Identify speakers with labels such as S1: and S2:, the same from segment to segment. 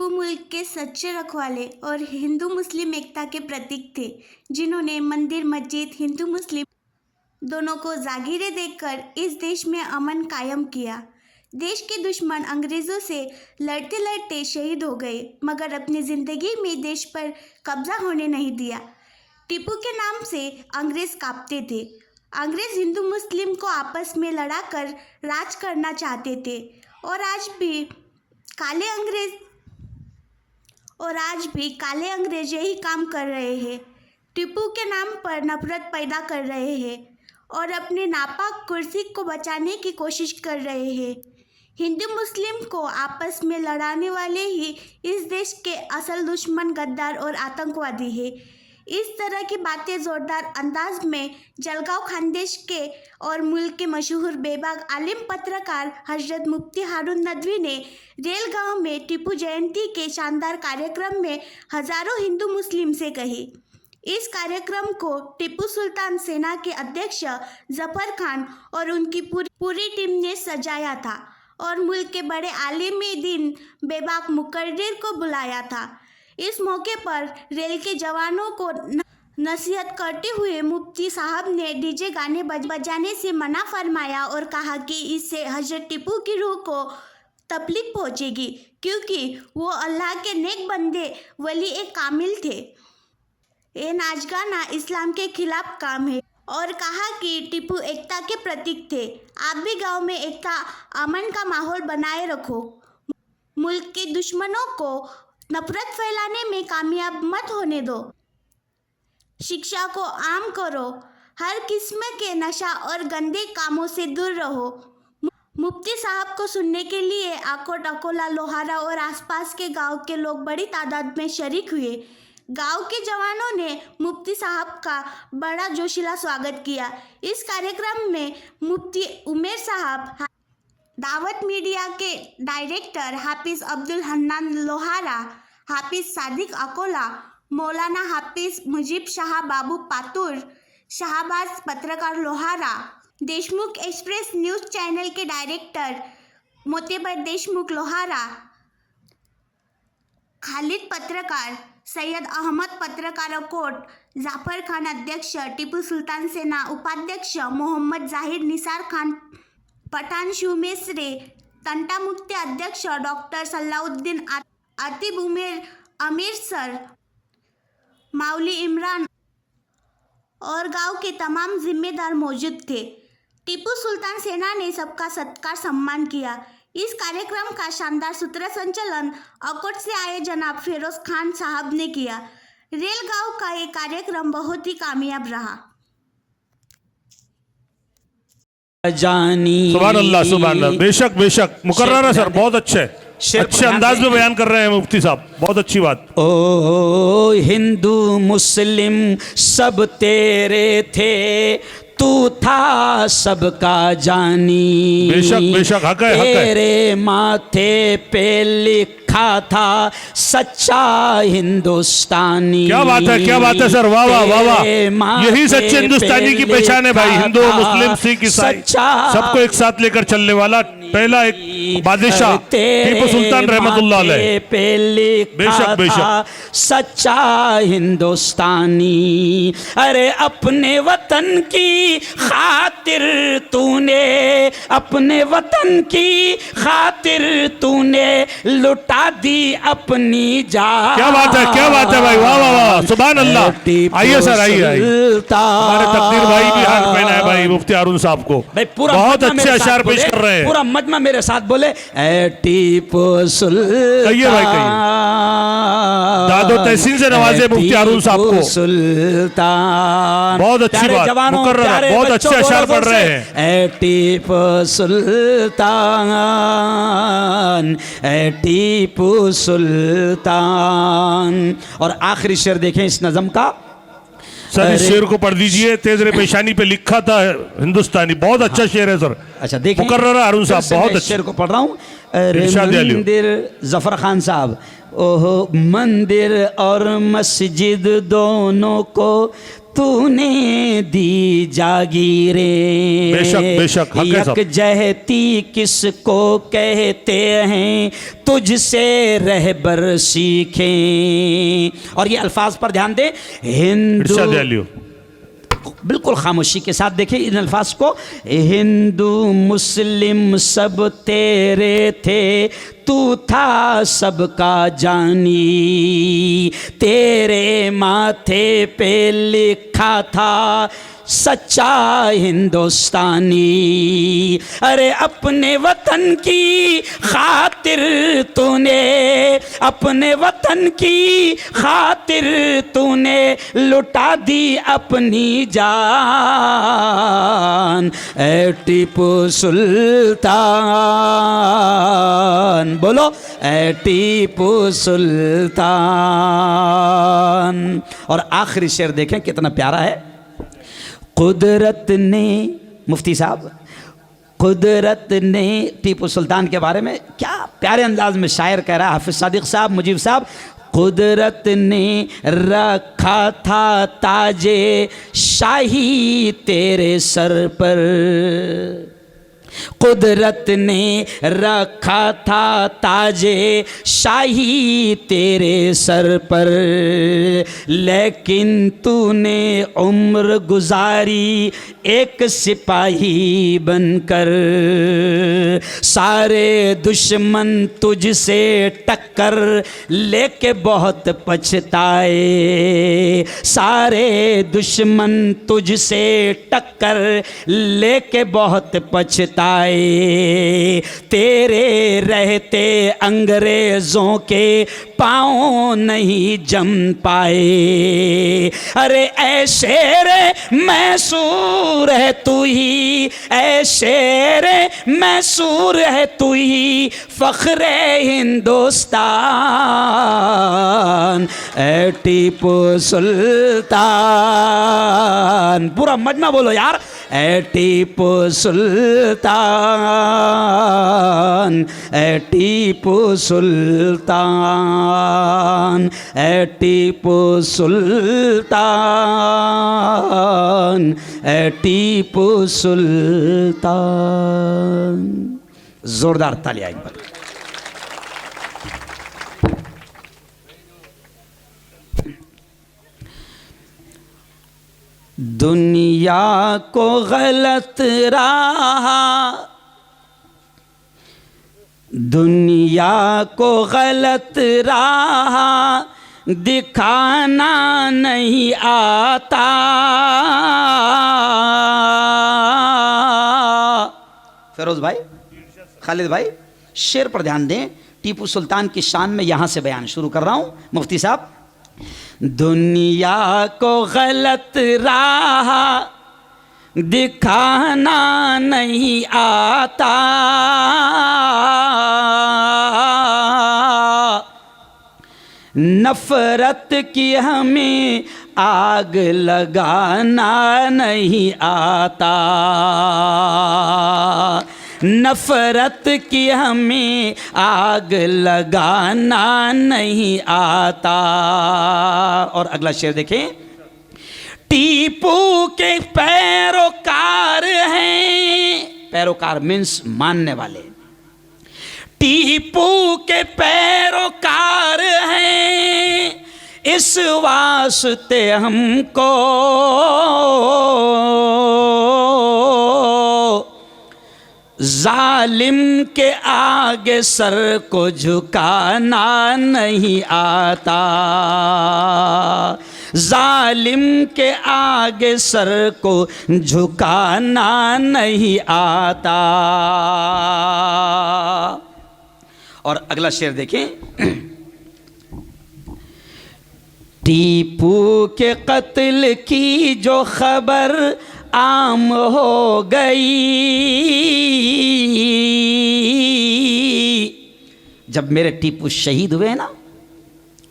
S1: टीपू मुल्क के सच्चे रखवाले और हिंदू मुस्लिम एकता के प्रतीक थे, जिन्होंने मंदिर मस्जिद हिंदू मुस्लिम दोनों को जागीरें देकर इस देश में अमन कायम किया। देश के दुश्मन अंग्रेज़ों से लड़ते लड़ते शहीद हो गए, मगर अपनी ज़िंदगी में देश पर कब्जा होने नहीं दिया। टीपू के नाम से अंग्रेज़ कांपते थे। अंग्रेज़ हिंदू मुस्लिम को आपस में लड़ाकर राज करना चाहते थे और आज भी काले अंग्रेज यही काम कर रहे हैं। टीपू के नाम पर नफरत पैदा कर रहे हैं और अपनी नापाक कुर्सी को बचाने की कोशिश कर रहे हैं। हिंदू मुस्लिम को आपस में लड़ाने वाले ही इस देश के असल दुश्मन गद्दार और आतंकवादी हैं। इस तरह की बातें ज़ोरदार अंदाज में जलगांव खानदेश के और मुल्क के मशहूर बेबाक आलिम पत्रकार हजरत मुफ्ती हारून नदवी ने रेलगांव में टीपू जयंती के शानदार कार्यक्रम में हज़ारों हिंदू मुस्लिम से कही। इस कार्यक्रम को टीपू सुल्तान सेना के अध्यक्ष जफर खान और उनकी पूरी टीम ने सजाया था और मुल्क के बड़े आलिम दीन बेबाक मुकर्रिर को बुलाया था। इस मौके पर रेल के जवानों को नसीहत करते हुए मुफ्ती साहब ने डीजे गाने बजाने से मना फरमाया और कहा कि इससे हजरत टीपू की रूह को तकलीफ पहुंचेगी, क्योंकि वो अल्लाह के नेक बंदे वली एक कामिल थे। ये नाच गाना इस्लाम के खिलाफ काम है और कहा कि टीपू एकता के प्रतीक थे। आप भी गांव में एकता अमन का माहौल बनाए रखो, मुल्क के दुश्मनों को नफरत फैलाने में कामयाब मत होने दो, शिक्षा को आम करो, हर किस्म के नशा और गंदे कामों से दूर रहो। मुफ्ती साहब को सुनने के लिए आकोट, अकोला, लोहारा और आसपास के गांव के लोग बड़ी तादाद में शरीक हुए। गांव के जवानों ने मुफ्ती साहब का बड़ा जोशीला स्वागत किया। इस कार्यक्रम में मुफ्ती उमेर साहब, दावत मीडिया के डायरेक्टर हाफिज अब्दुल हन्नान लोहारा, हाफिज सादिक अकोला, मौलाना हाफिज मुजीब शाह बाबू पातुर, शाहबाज पत्रकार Lohara, Deshmukh express news channel के डायरेक्टर मोतेबर देशमुख लोहारा, खालिद पत्रकार, सैयद अहमद पत्रकार कोट, जाफर खान अध्यक्ष, टीपू सुल्तान सेना उपाध्यक्ष मोहम्मद जाहिर निसार खान पठान, शिवमेसरे तंटा मुक्ति अध्यक्ष डॉक्टर सलाउद्दीन आतिब, उमेर अमीर सर, माउली इमरान और गांव के तमाम जिम्मेदार मौजूद थे। टीपू सुल्तान सेना ने सबका सत्कार सम्मान किया। इस कार्यक्रम का शानदार सूत्र संचालन अकोट से आए जनाब फेरोज खान साहब ने किया। रेलगांव का ये कार्यक्रम बहुत ही कामयाब रहा।
S2: सुभान अल्लाह, सुभान अल्लाह। बेशक बेशक मुकर्रर सर, बहुत अच्छे अंदाज में बयान कर रहे हैं मुफ्ती साहब, बहुत अच्छी बात।
S3: ओ हिंदू मुस्लिम सब तेरे थे, तू था सबका जानी।
S2: बेशक बेशक, हक है, हक है।
S3: तेरे माथे पे लिखा था सच्चा हिंदुस्तानी।
S2: क्या बात है, क्या बात है सर, वाह वाह वाह वाह। यही सच्चे हिंदुस्तानी की पहचान है भाई। हिंदू, मुस्लिम, सिख, ईसाई सबको एक साथ लेकर चलने वाला पहला एक बादशाह टीपू सुल्तान रहमतुल्लाह अलैह। बेशक बेशक,
S3: सच्चा हिंदुस्तानी। अरे अपने वतन की खातिर तूने, अपने वतन की खातिर तूने लुटा दी अपनी जान।
S2: क्या बात है, क्या बात है भाई, वाह वाह वाह, सुभान अल्लाह। आइए सर, आइए हमारे तकदीर भाई भी हाथ पहना है भाई मुफ्ती हारून साहब को। बहुत अच्छे अशार पेश कर रहे हैं।
S3: पूरा मजमा मेरे साथ बोले, ए टीपू सुल्तान।
S2: दादो तहसीन से नवाजे मुफ्ती हारून साहब को।
S3: सुल्तान,
S2: बहुत अच्छी बात, मुकर्रर है, बहुत अच्छे अशार पढ़ रहे हैं।
S3: ए टीपू सुल्तान, ए टीपू सुल्तान। और आखिरी शेर देखें इस नज़म का
S2: सर, इस शेर को पढ़ दीजिए। तेजरे पेशानी पे लिखा था हिंदुस्तानी, बहुत अच्छा शेर है सर।
S3: अच्छा देखिए,
S2: मुकर्रर हारून साहब, बहुत अच्छे
S3: शेर को पढ़ रहा हूँ। मंदिर, जफर खान साहब, ओह मंदिर और मस्जिद दोनों को तूने दी जागीरें।
S2: बेशक बेशक, हक है सब।
S3: यकजहती किसको कहते हैं, तुझसे रहबर सीखें। और ये अल्फाज पर ध्यान दें,
S2: इरशाद
S3: हिंदू,
S2: अलियो।
S3: बिल्कुल खामोशी के साथ देखें इन अल्फाज को। हिंदू मुस्लिम सब तेरे थे, तू था सबका जानी। तेरे माथे पे लिखा था सच्चा हिंदुस्तानी। अरे अपने वतन की खातिर तूने, अपने वतन की खातिर तूने लुटा दी अपनी जान। ए टीपू सुल्तान, बोलो ए टीपू सुल्तान। और आखिरी शेर देखें कितना प्यारा है। कुदरत ने, मुफ्ती साहब, कुदरत ने टीपू सुल्तान के बारे में क्या प्यारे अंदाज में शायर कह रहा है हाफिज सादिक साहब, मुजीब साहब। कुदरत ने रखा था ताजे शाही तेरे सर पर, कुदरत ने रखा था ताजे शाही तेरे सर पर। लेकिन तूने उम्र गुजारी एक सिपाही बनकर। सारे दुश्मन तुझसे टक्कर लेके बहुत पछताए। सारे दुश्मन तुझसे टक्कर लेके बहुत पछताए। तेरे रहते अंग्रेजों के पाँव नहीं जम पाए। अरे ऐ शेर मैसूर है तू ही, ऐ शेर मैसूर है तू ही, फख्रे हिंदुस्तान। ऐ टीपू सुल्तान, पूरा मजमा बोलो यार। ऐ टीपू सुल्तान, ऐ टीपू सुल्तान, ऐ टीपू सुल्तान, ऐ टीपू सुल्तान। जोरदार तालियां एक बार। दुनिया को गलत राह, दुनिया को गलत राह दिखाना नहीं आता। फिरोज भाई, खालिद भाई, शेर पर ध्यान दें। टीपू सुल्तान की शान में यहां से बयान शुरू कर रहा हूं। मुफ्ती साहब, दुनिया को गलत राह दिखाना नहीं आता। नफरत की हमें आग लगाना नहीं आता। नफरत की हमें आग लगाना नहीं आता। और अगला शेर देखें। टीपू के पैरोकार हैं, पैरोकार मीन्स मानने वाले। टीपू के पैरोकार हैं, इस वास्ते हमको जालिम के आगे सर को झुकाना नहीं आता। जालिम के आगे सर को झुकाना नहीं आता। और अगला शेर देखें। टीपू के कत्ल की जो खबर आम हो गई, जब मेरे टीपू शहीद हुए ना,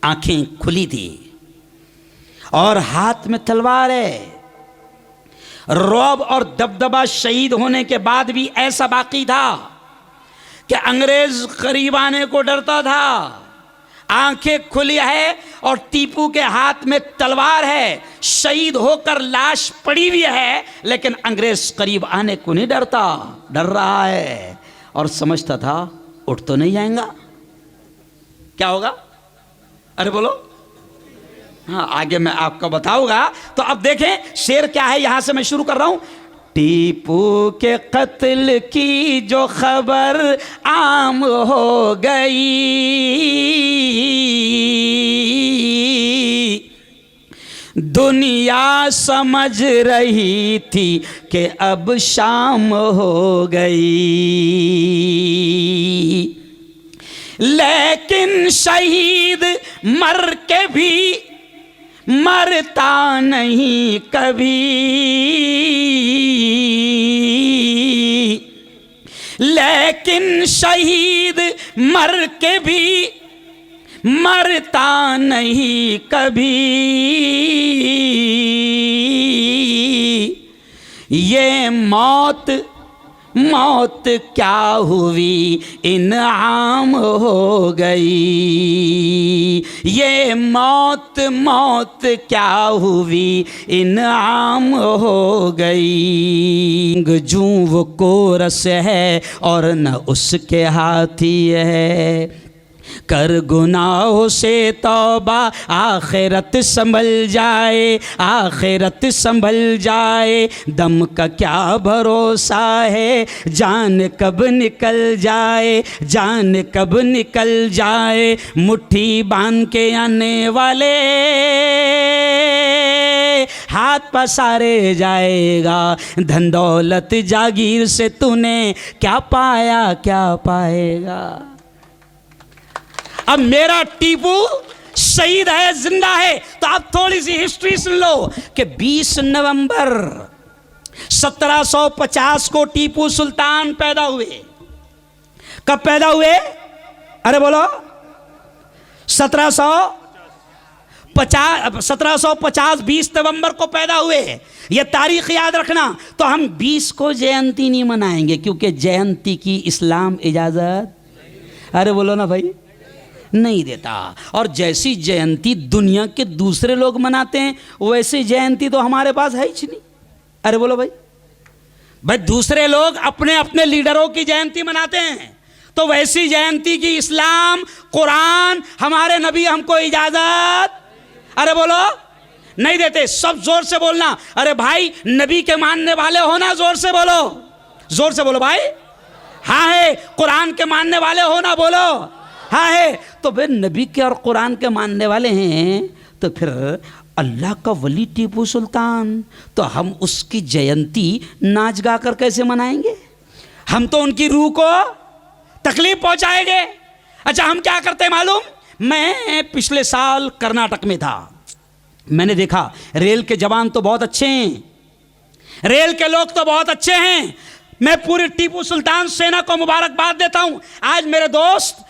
S3: आंखें खुली थी और हाथ में तलवार है। रौब और दबदबा शहीद होने के बाद भी ऐसा बाकी था कि अंग्रेज करीब आने को डरता था। आंखें खुली है और टीपू के हाथ में तलवार है, शहीद होकर लाश पड़ी हुई है, लेकिन अंग्रेज करीब आने को नहीं डरता, डर रहा है और समझता था उठ तो नहीं जाएगा, क्या होगा? अरे बोलो। हाँ, आगे मैं आपको बताऊंगा। तो अब देखें शेर क्या है, यहां से मैं शुरू कर रहा हूं। टीपू के कत्ल की जो खबर आम हो गई, दुनिया समझ रही थी कि अब शाम हो गई, लेकिन शहीद मर के भी मरता नहीं कभी, लेकिन शहीद मर के भी मरता नहीं कभी, ये मौत मौत क्या हुई इनाम हो गई, ये मौत मौत क्या हुई इनाम हो गई। जूं वो कोरस है और न उसके हाथी है, कर गुनाहों से तौबा आखिरत संभल जाए, आखिरत संभल जाए, दम का क्या भरोसा है, जान कब निकल जाए, जान कब निकल जाए, मुट्ठी बांध के आने वाले हाथ पसारे जाएगा, धन दौलत जागीर से तूने क्या पाया क्या पाएगा। अब मेरा टीपू शहीद है, जिंदा है, तो आप थोड़ी सी हिस्ट्री सुन लो कि 20 नवंबर 1750 को टीपू सुल्तान पैदा हुए। कब पैदा हुए? अरे बोलो। 1750 20 नवंबर को पैदा हुए। ये तारीख याद रखना। तो हम 20 को जयंती नहीं मनाएंगे क्योंकि जयंती की इस्लाम इजाजत, अरे बोलो ना भाई, नहीं देता। और जैसी जयंती दुनिया के दूसरे लोग मनाते हैं वैसी जयंती तो हमारे पास है ही नहीं। अरे बोलो भाई, भाई दूसरे लोग अपने अपने लीडरों की जयंती मनाते हैं, तो वैसी जयंती की इस्लाम कुरान हमारे नबी हमको इजाजत, अरे बोलो, नहीं देते। सब जोर से बोलना। अरे भाई नबी के मानने वाले हो ना, जोर से बोलो, जोर से बोलो भाई। हाँ है। कुरान के मानने वाले हो ना, बोलो हाँ है। तो वे नबी के और कुरान के मानने वाले हैं, तो फिर अल्लाह का वली टीपू सुल्तान, तो हम उसकी जयंती नाच गा कर कैसे मनाएंगे? हम तो उनकी रूह को तकलीफ पहुंचाएंगे। अच्छा हम क्या करते हैं मालूम? मैं पिछले साल कर्नाटक में था, मैंने देखा रेल के जवान तो बहुत अच्छे हैं, रेल के लोग तो बहुत अच्छे हैं। मैं पूरी टीपू सुल्तान सेना को मुबारकबाद देता हूं। आज मेरे दोस्त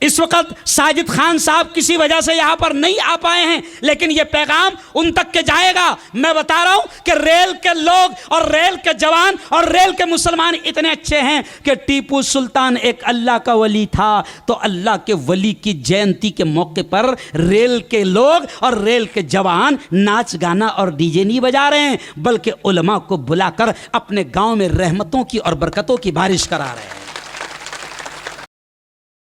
S3: इस वक्त साजिद खान साहब किसी वजह से यहां पर नहीं आ पाए हैं, लेकिन यह पैगाम उन तक के जाएगा। मैं बता रहा हूं कि रेल के लोग और रेल के जवान और रेल के मुसलमान इतने अच्छे हैं कि टीपू सुल्तान एक अल्लाह का वली था, तो अल्लाह के वली की जयंती के मौके पर रेल के लोग और रेल के जवान नाच गाना और डीजे नहीं बजा रहे हैं, बल्कि उलमा को बुलाकर अपने गांव में रहमतों की और बरकतों की बारिश करा रहे हैं।